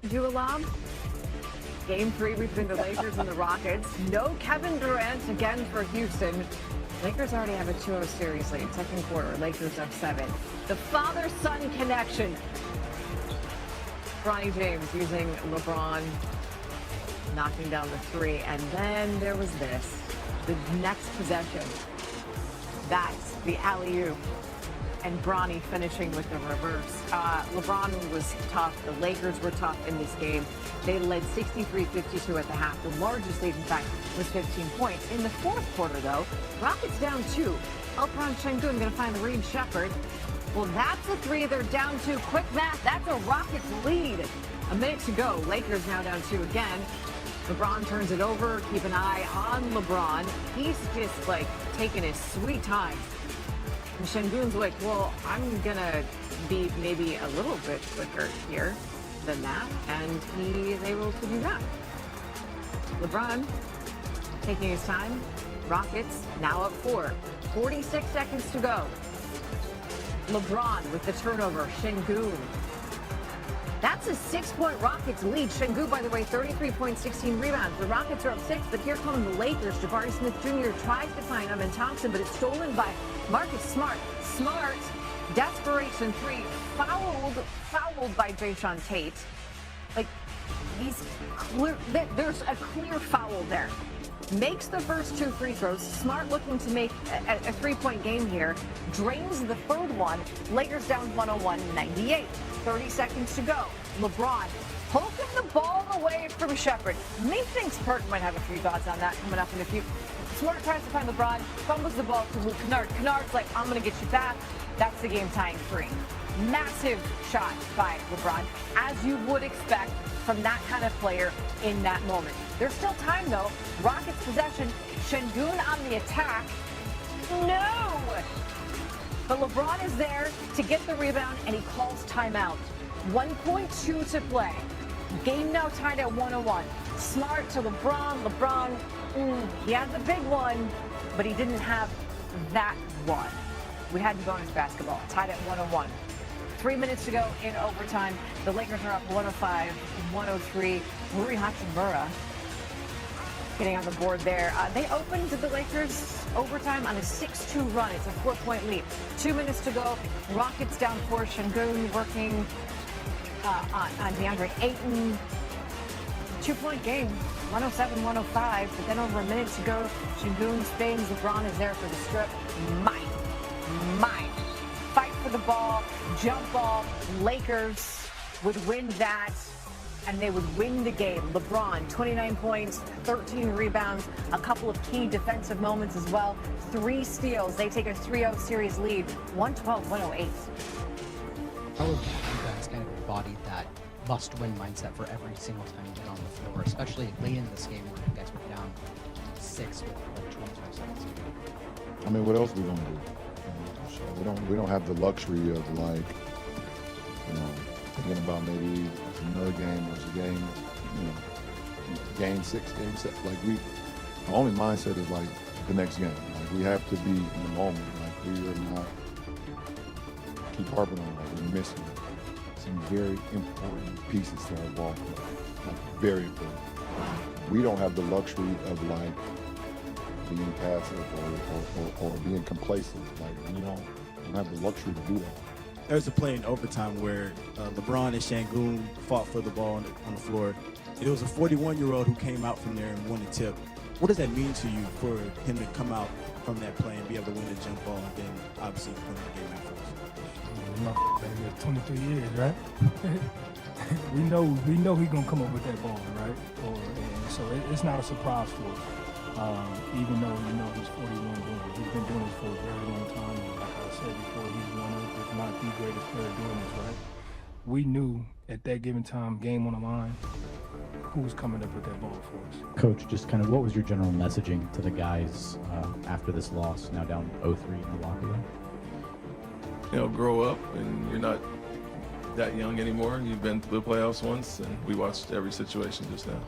Do a lob? Game 3 between the Lakers and the Rockets. No Kevin Durant again for Houston. Lakers already have a 2-0 series lead. Second quarter, Lakers up 7. The father-son connection. Bronny James using LeBron, knocking down the 3. And then there was this. The next possession. That's the alley-oop. And Bronny finishing with the reverse. LeBron was tough. The Lakers were tough in this game. They led 63-52 at the half. The largest lead, in fact, was 15 points. In the fourth quarter, though, Rockets down 2. Alperen Sengun going to find Reed Shepherd. Well, that's a 3. They're down 2. Quick math. That's a Rockets lead. A minute to go. Lakers now down 2 again. LeBron turns it over. Keep an eye on LeBron. He's just, like, taking his sweet time. And Sengun's like, well, I'm going to be maybe a little bit quicker here than that. And he is able to do that. LeBron taking his time. Rockets now up 4. 46 seconds to go. LeBron with the turnover. Sengun. That's a 6-point Rockets lead. Sengun, by the way, 33 points, 16 rebounds. The Rockets are up 6, but here come the Lakers. Jabari Smith Jr. tries to find Amen Thompson, but it's stolen by Marcus Smart. Smart, desperation 3, fouled by Jason Tate. Like, he's clear, there's a clear foul there. Makes the first 2 free throws. Smart looking to make a 3-point game here. Drains the third one. Lakers down 101-98. 30 seconds to go. LeBron poking the ball away from Shepherd. Methinks Perk might have a few thoughts on that coming up in a few. Smart tries to find LeBron, fumbles the ball to Luke Kennard. Kennard's like, I'm going to get you back. That's the game tying 3. Massive shot by LeBron, as you would expect from that kind of player in that moment. There's still time, though. Rockets possession. Sengun on the attack. No! But LeBron is there to get the rebound, and he calls timeout. 1.2 to play. Game now tied at 101. Smart to LeBron. LeBron, he had the big one, but he didn't have that one. We had bonus basketball. Tied at 101. 3 minutes to go in overtime. The Lakers are up 105-103. Rui Hachimura getting on the board there. They opened the Lakers overtime on a 6-2 run. It's a 4-point lead. 2 minutes to go. Rockets down 4. Sengun working on DeAndre Ayton. 2-point game. 107-105. But then over a minute to go. Sengun spins. LeBron is there for the strip. Mine. Fight for the ball. Jump ball. Lakers would win that, and they would win the game. LeBron, 29 points, 13 rebounds, a couple of key defensive moments as well. 3 steals. They take a 3-0 series lead, 112-108. How have you guys kind of embodied that must-win mindset for every single time you get on the floor, especially late in this game where you guys were down 6 with like 25 seconds? I mean, what else are we gonna do? We don't have the luxury of, like, thinking about maybe another game or a game, game 6, game 7. Like, our only mindset is like the next game. Like, we have to be in the moment. Like, we are not keep harping on that. We're missing some very important pieces to our ball club. Like, very important. We don't have the luxury of, like, being passive or being complacent. Like, we don't have the luxury to do that. There was a play in overtime where LeBron and Sengun fought for the ball on the floor. It was a 41-year-old who came out from there and won the tip. What does that mean to you for him to come out from that play and be able to win the jump ball and then obviously win the game afterwards? It's 23 years, right? we know he's gonna come up with that ball, right? And so it's not a surprise for us. Even though he's 41, he's been doing this for a very long time. And like I said before, he's one of, if not the greatest player doing this, right? We knew at that given time, game on the line, who was coming up with that ball for us. Coach, just kind of what was your general messaging to the guys after this loss, now down 0-3 in the locker room? Grow up, and you're not that young anymore. You've been to the playoffs once, and we watched every situation just now.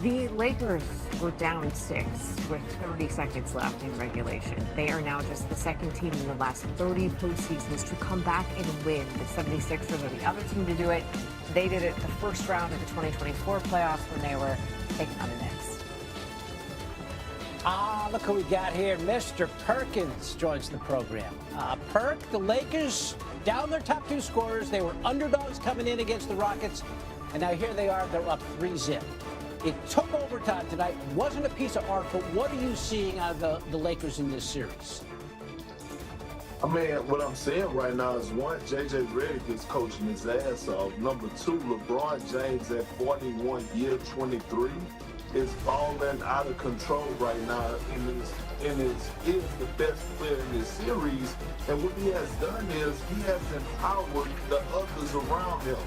The Lakers were down 6 with 30 seconds left in regulation. They are now just the second team in the last 30 postseasons to come back and win. The 76ers are the other team to do it. They did it the first round of the 2024 playoffs when they were taking on the Knicks. Look who we got here. Mr. Perkins joins the program. Perk, the Lakers down their top 2 scorers. They were underdogs coming in against the Rockets, and now here they are. They're up 3-0. It took overtime tonight. Wasn't a piece of art, but what are you seeing out of the Lakers in this series? I mean, what I'm seeing right now is, one, J.J. Redick is coaching his ass off. Number 2, LeBron James at 41, year 23, is balling out of control right now he is the best player in this series. And what he has done is he has empowered the others around him.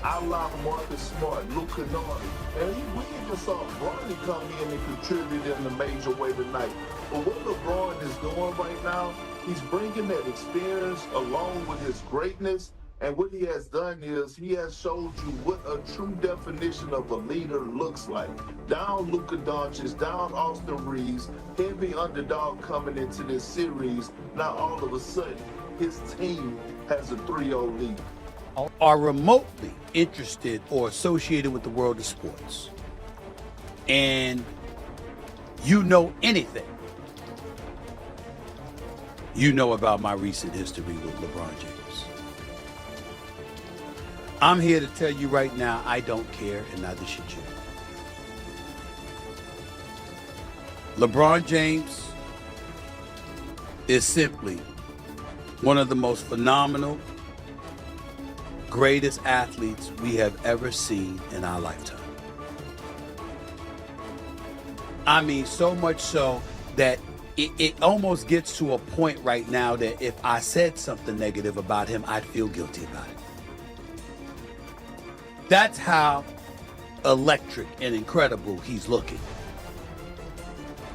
I allow LeBron-Smart, Luke Kennard, and we even saw Bronny come in and contribute in a major way tonight. But what LeBron is doing right now, he's bringing that experience along with his greatness. And what he has done is he has showed you what a true definition of a leader looks like. Down Luka Doncic, down Austin Reeves, heavy underdog coming into this series. Now all of a sudden, his team has a 3-0 lead. Are remotely interested or associated with the world of sports, and you know anything, you know about my recent history with LeBron James. I'm here to tell you right now, I don't care, and neither should you. LeBron James is simply one of the most phenomenal, greatest athletes we have ever seen in our lifetime. I mean, so much so that it almost gets to a point right now that if I said something negative about him, I'd feel guilty about it. That's how electric and incredible he's looking.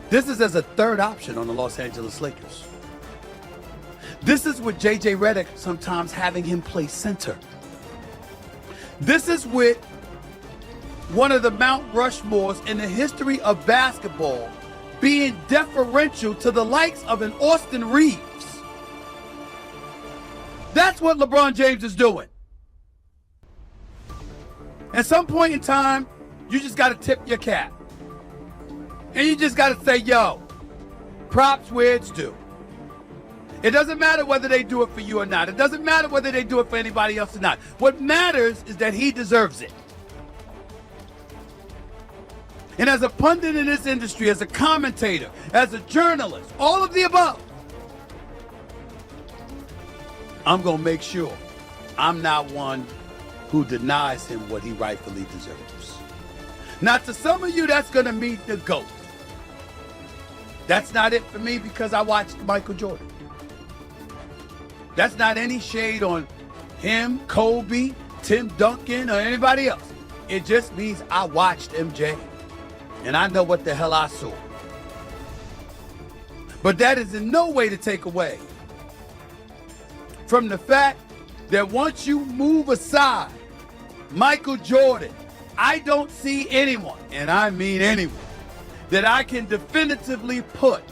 This is as a third option on the Los Angeles Lakers. This is with J.J. Redick sometimes having him play center. This is with one of the Mount Rushmores in the history of basketball being deferential to the likes of an Austin Reeves. That's what LeBron James is doing. At some point in time, you just got to tip your cap. And you just got to say, yo, props where it's due. It doesn't matter whether they do it for you or not. It doesn't matter whether they do it for anybody else or not. What matters is that he deserves it. And as a pundit in this industry, as a commentator, as a journalist, all of the above, I'm going to make sure I'm not one who denies him what he rightfully deserves. Now, to some of you, that's going to mean the GOAT. That's not it for me because I watched Michael Jordan. That's not any shade on him, Kobe, Tim Duncan, or anybody else. It just means I watched MJ, and I know what the hell I saw. But that is in no way to take away from the fact that once you move aside Michael Jordan, I don't see anyone, and I mean anyone, that I can definitively put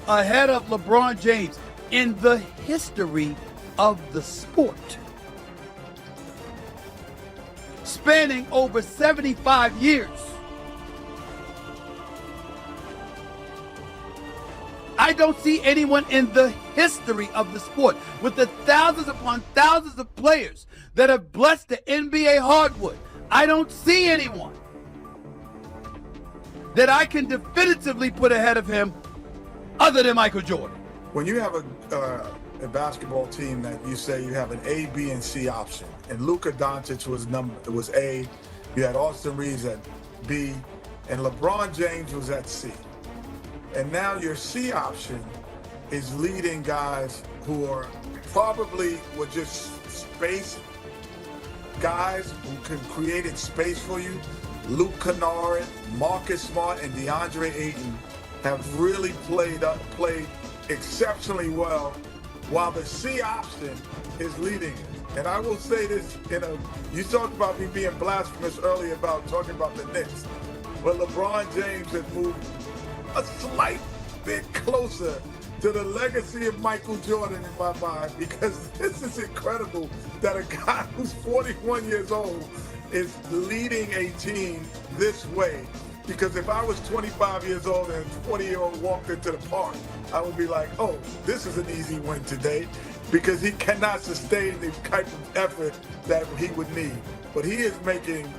ahead of LeBron James in the history of the sport. Spanning over 75 years. I don't see anyone in the history of the sport with the thousands upon thousands of players that have blessed the NBA hardwood. I don't see anyone that I can definitively put ahead of him other than Michael Jordan. When you have a basketball team that you say you have an A, B, and C option, and Luka Doncic was A, you had Austin Reeves at B, and LeBron James was at C. And now your C option is leading guys who are probably were just space guys who can create space for you. Luke Kennard, Marcus Smart, and DeAndre Ayton have really played exceptionally well, while the C option is leading it. And I will say this, you talked about me being blasphemous earlier about talking about the Knicks. but LeBron James has moved a slight bit closer to the legacy of Michael Jordan in my mind, because this is incredible that a guy who's 41 years old is leading a team this way. Because if I was 25 years old and a 20-year-old walked into the park, I would be like, oh, this is an easy win today, because he cannot sustain the type of effort that he would need. But he is making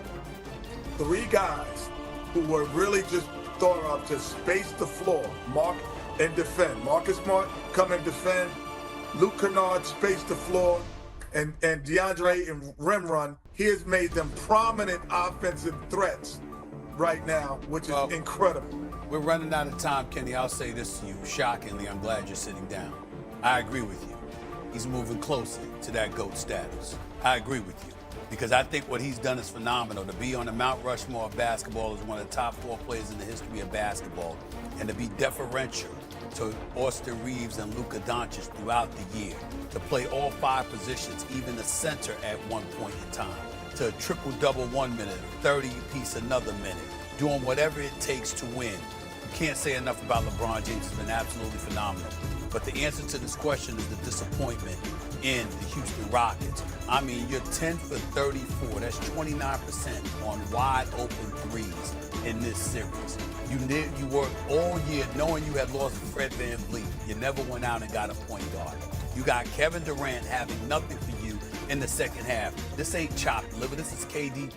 three guys who were really just thought of to space the floor, mark and defend. Marcus Smart come and defend. Luke Kennard space the floor, and DeAndre and rim run. He has made them prominent offensive threats right now, which is incredible. We're running out of time, Kenny. I'll say this to you. Shockingly, I'm glad you're sitting down. I agree with you. He's moving closer to that GOAT status. I agree with you, because I think what he's done is phenomenal. To be on the Mount Rushmore of basketball as one of the top 4 players in the history of basketball, and to be deferential to Austin Reeves and Luka Doncic throughout the year, to play all 5 positions, even the center at one point in time, to triple-double 1 minute, 30-piece another minute, doing whatever it takes to win. You can't say enough about LeBron James. Has been absolutely phenomenal. But the answer to this question is the disappointment in the Houston Rockets. I mean, you're 10 for 34. That's 29% on wide open threes in this series. You worked all year knowing you had lost Fred VanVleet. You never went out and got a point guard. You got Kevin Durant having nothing for you in the second half. This ain't chopped liver. This is KD